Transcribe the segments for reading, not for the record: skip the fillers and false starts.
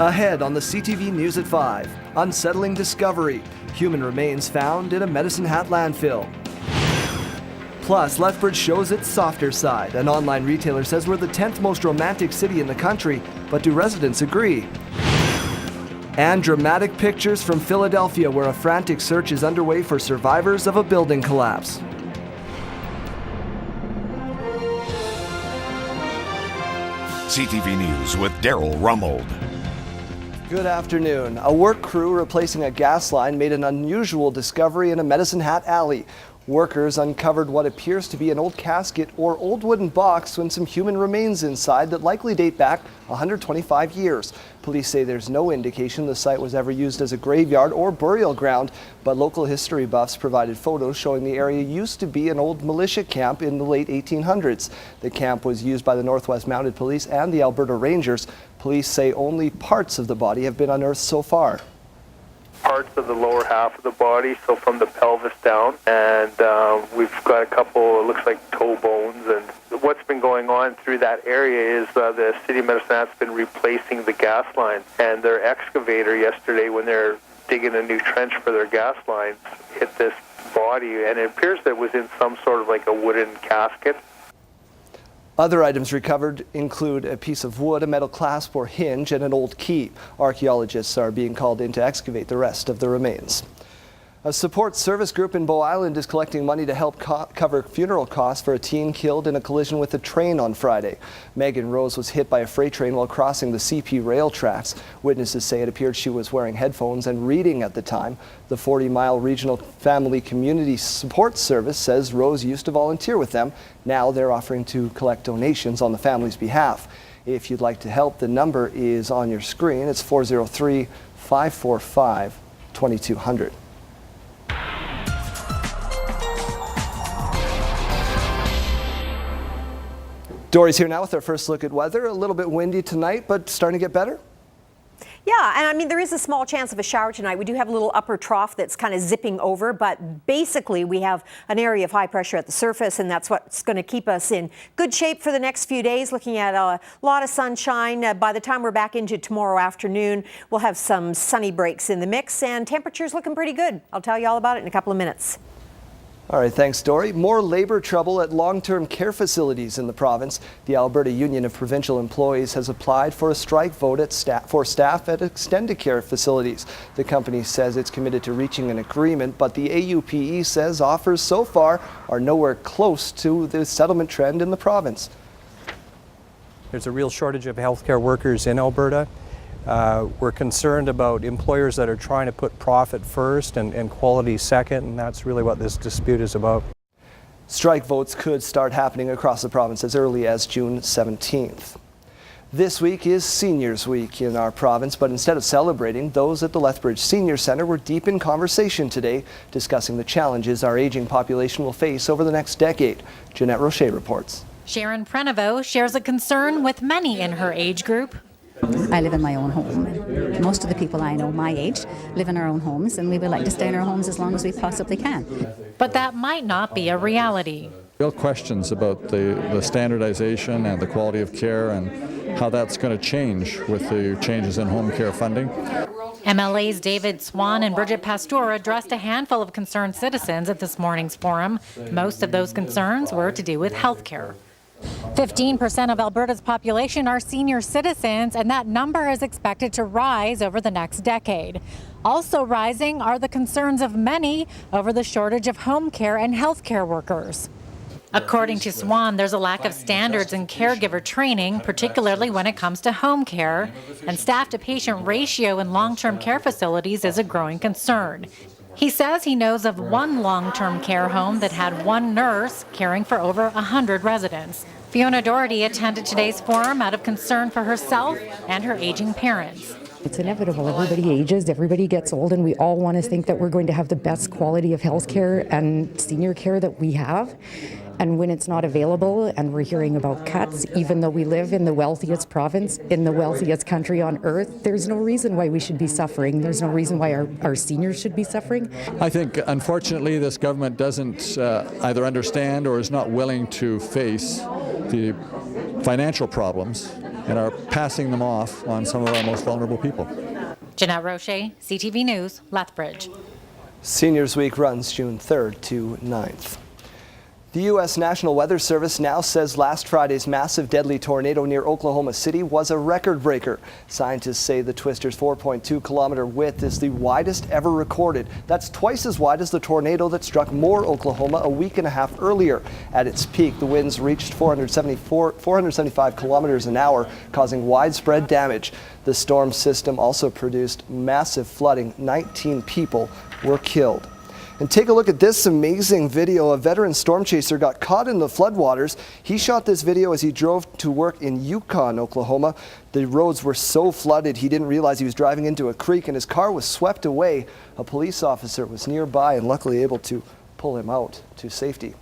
Ahead on the CTV News at 5, unsettling discovery. Human remains found in a Medicine Hat landfill. Plus, Lethbridge shows its softer side. An online retailer says we're the 10th most romantic city in the country, but do residents agree? And dramatic pictures from Philadelphia, where a frantic search is underway for survivors of a building collapse. CTV News with Daryl Rummold. Good afternoon. A work crew replacing a gas line made an unusual discovery in a Medicine Hat alley. Workers uncovered what appears to be an old casket or old wooden box with some human remains inside that likely date back 125 years. Police say there's no indication the site was ever used as a graveyard or burial ground, but local history buffs provided photos showing the area used to be an old militia camp in the late 1800s. The camp was used by the Northwest Mounted Police and the Alberta Rangers. Police say only parts of the body have been unearthed so far. Parts of the lower half of the body, so from the pelvis down, and we've got a couple, it looks like toe bones, and what's been going on through that area is the City of Medicine Hat's been replacing the gas line, and their excavator yesterday, when they're digging a new trench for their gas lines, hit this body, and it appears that it was in some sort of like a wooden casket. Other items recovered include a piece of wood, a metal clasp or hinge, and an old key. Archaeologists are being called in to excavate the rest of the remains. A support service group in Bow Island is collecting money to help cover funeral costs for a teen killed in a collision with a train on Friday. Megan Rose was hit by a freight train while crossing the CP rail tracks. Witnesses say it appeared she was wearing headphones and reading at the time. The 40-mile Regional Family Community Support Service says Rose used to volunteer with them. Now they're offering to collect donations on the family's behalf. If you'd like to help, the number is on your screen. It's 403-545-2200. Dory's here now with our first look at weather. A little bit windy tonight, but starting to get better. Yeah, and I mean, there is a small chance of a shower tonight. We do have a little upper trough that's kind of zipping over, but basically we have an area of high pressure at the surface, and that's what's going to keep us in good shape for the next few days. Looking at a lot of sunshine. By the time we're back into tomorrow afternoon, we'll have some sunny breaks in the mix, and temperatures looking pretty good. I'll tell you all about it in a couple of minutes. All right, thanks, Dory. More labor trouble at long-term care facilities in the province. The Alberta Union of Provincial Employees has applied for a strike vote for staff at extended care facilities. The company says it's committed to reaching an agreement, but the AUPE says offers so far are nowhere close to the settlement trend in the province. There's a real shortage of healthcare workers in Alberta. We're concerned about employers that are trying to put profit first and quality second, and that's really what this dispute is about. Strike votes could start happening across the province as early as June 17th. This week is Seniors Week in our province, but instead of celebrating, those at the Lethbridge Senior Centre were deep in conversation today, discussing the challenges our aging population will face over the next decade. Jeanette Roche reports. Sharon Preneveau shares a concern with many in her age group. I live in my own home. Most of the people I know my age live in our own homes, and we would like to stay in our homes as long as we possibly can. But that might not be a reality. Real questions about the standardization and the quality of care and how that's going to change with the changes in home care funding. MLAs David Swan and Bridget Pasteur addressed a handful of concerned citizens at this morning's forum. Most of those concerns were to do with health care. 15% of Alberta's population are senior citizens, and that number is expected to rise over the next decade. Also rising are the concerns of many over the shortage of home care and health care workers. According to Swan, there's a lack of standards in caregiver training, particularly when it comes to home care, and staff-to-patient ratio in long-term care facilities is a growing concern. He says he knows of one long-term care home that had one nurse caring for over 100 residents. Fiona Doherty attended today's forum out of concern for herself and her aging parents. It's inevitable. Everybody ages, everybody gets old, and we all want to think that we're going to have the best quality of health care and senior care that we have. And when it's not available and we're hearing about cuts, even though we live in the wealthiest province, in the wealthiest country on earth, there's no reason why we should be suffering. There's no reason why our seniors should be suffering. I think, unfortunately, this government doesn't either understand or is not willing to face the financial problems and are passing them off on some of our most vulnerable people. Jeanette Roche, CTV News, Lethbridge. Seniors Week runs June 3rd to 9th. The U.S. National Weather Service now says last Friday's massive deadly tornado near Oklahoma City was a record breaker. Scientists say the twister's 4.2-kilometer width is the widest ever recorded. That's twice as wide as the tornado that struck Moore, Oklahoma a week and a half earlier. At its peak, the winds reached 475 kilometers an hour, causing widespread damage. The storm system also produced massive flooding. 19 people were killed. And take a look at this amazing video. A veteran storm chaser got caught in the floodwaters. He shot this video as he drove to work in Yukon, Oklahoma. The roads were so flooded he didn't realize he was driving into a creek and his car was swept away. A police officer was nearby and luckily able to pull him out to safety.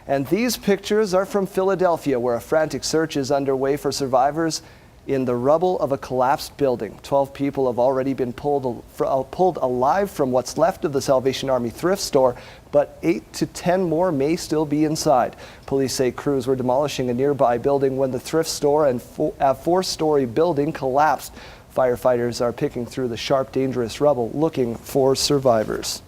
And these pictures are from Philadelphia, where a frantic search is underway for survivors in the rubble of a collapsed building. 12 people have already been pulled alive from what's left of the Salvation Army thrift store, but 8 to 10 more may still be inside. Police say crews were demolishing a nearby building when the thrift store and a 4-story building collapsed. Firefighters are picking through the sharp, dangerous rubble looking for survivors.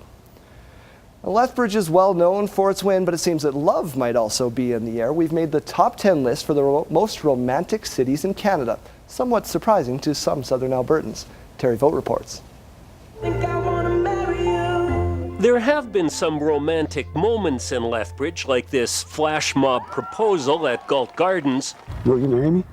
Lethbridge is well known for its wind, but it seems that love might also be in the air. We've made the top 10 list for the most romantic cities in Canada. Somewhat surprising to some Southern Albertans. Terry Vogt reports. There have been some romantic moments in Lethbridge, like this flash mob proposal at Galt Gardens. Will you marry me?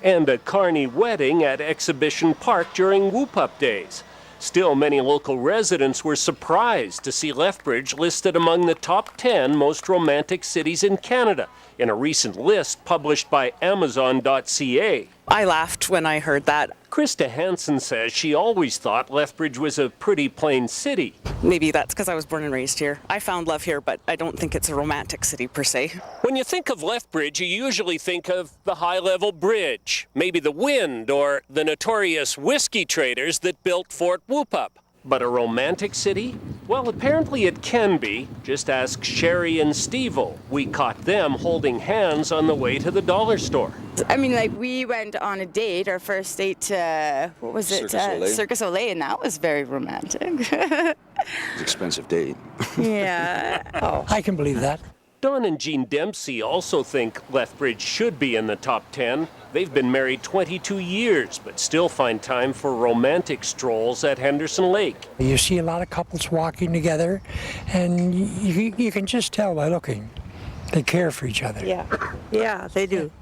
And a carny wedding at Exhibition Park during Whoop-Up days. Still, many local residents were surprised to see Lethbridge listed among the top 10 most romantic cities in Canada in a recent list published by Amazon.ca. I laughed when I heard that. Krista Hansen says she always thought Lethbridge was a pretty plain city. Maybe that's because I was born and raised here. I found love here, but I don't think it's a romantic city per se. When you think of Lethbridge, you usually think of the high-level bridge, maybe the wind, or the notorious whiskey traders that built Fort Whoop-Up. But a romantic city? Well, apparently it can be. Just ask Sherry and Steve-O. We caught them holding hands on the way to the dollar store. I mean, like, we went on a date, our first date to, what was it? Circus Olay, and that was very romantic. It's an expensive date. Yeah. Oh, I can believe that. Don and Jean Dempsey also think Lethbridge should be in the top 10. They've been married 22 years, but still find time for romantic strolls at Henderson Lake. You see a lot of couples walking together, and you can just tell by looking. They care for each other. Yeah, they do.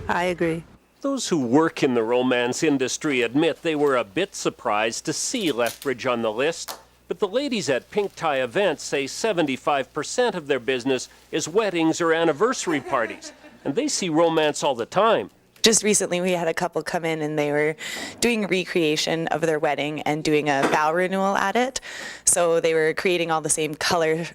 I agree. Those who work in the romance industry admit they were a bit surprised to see Lethbridge on the list. But the ladies at Pink Tie Events say 75% of their business is weddings or anniversary parties, and they see romance all the time. Just recently we had a couple come in and they were doing a recreation of their wedding and doing a vow renewal at it. So they were creating all the same color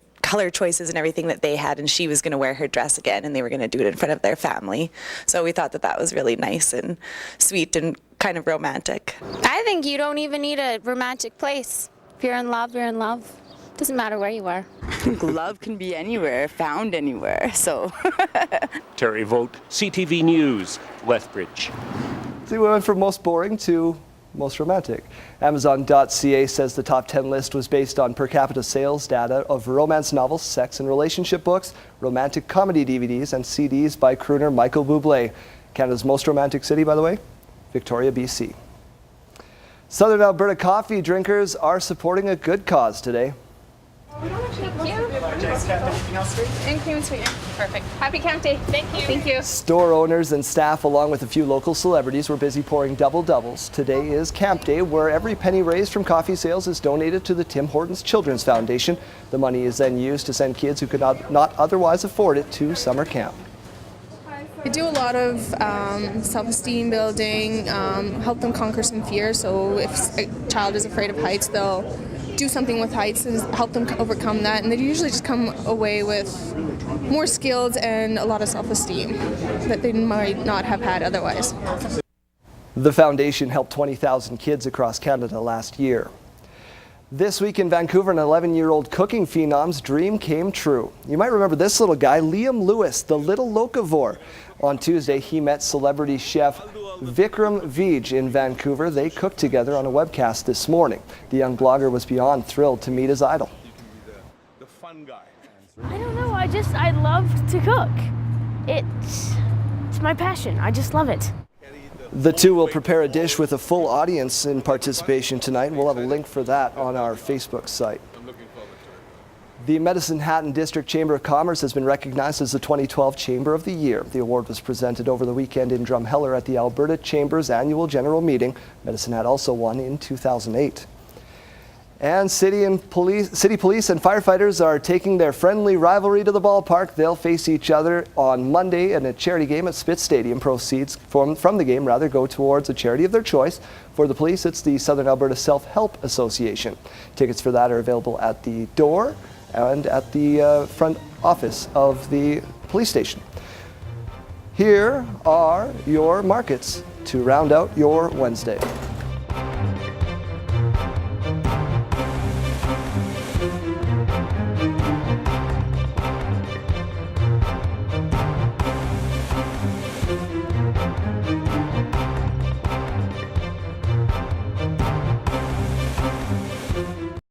choices and everything that they had, and she was going to wear her dress again and they were going to do it in front of their family. So we thought that that was really nice and sweet and kind of romantic. I think you don't even need a romantic place. If you're in love, you're in love. Doesn't matter where you are. I think love can be anywhere, found anywhere, so. Terry Vogt, CTV News, Lethbridge. So we went from most boring to most romantic. Amazon.ca says the top 10 list was based on per capita sales data of romance novels, sex and relationship books, romantic comedy DVDs, and CDs by crooner Michael Bublé. Canada's most romantic city, by the way, Victoria, BC. Southern Alberta coffee drinkers are supporting a good cause today. Thank you. And cream and sweetener. Perfect. Happy Camp Day. Thank you. Thank you. Store owners and staff, along with a few local celebrities, were busy pouring double-doubles. Today is Camp Day, where every penny raised from coffee sales is donated to the Tim Hortons Children's Foundation. The money is then used to send kids who could not otherwise afford it to summer camp. I do a lot of self-esteem building, help them conquer some fear. So if a child is afraid of heights, they'll do something with heights and help them overcome that. And they usually just come away with more skills and a lot of self-esteem that they might not have had otherwise. The foundation helped 20,000 kids across Canada last year. This week in Vancouver, an 11-year-old cooking phenom's dream came true. You might remember this little guy, Liam Lewis, the little locavore. On Tuesday, he met celebrity chef Vikram Vij in Vancouver. They cooked together on a webcast this morning. The young blogger was beyond thrilled to meet his idol. I don't know, I love to cook. It's my passion, I just love it. The two will prepare a dish with a full audience in participation tonight. We'll have a link for that on our Facebook site. The Medicine Hat District Chamber of Commerce has been recognized as the 2012 Chamber of the Year. The award was presented over the weekend in Drumheller at the Alberta Chamber's annual general meeting. Medicine Hat also won in 2008. And city police and firefighters are taking their friendly rivalry to the ballpark. They'll face each other on Monday in a charity game at Spitz Stadium. Proceeds from the game go towards a charity of their choice. For the police, it's the Southern Alberta Self-Help Association. Tickets for that are available at the door and at the front office of the police station. Here are your markets to round out your Wednesday.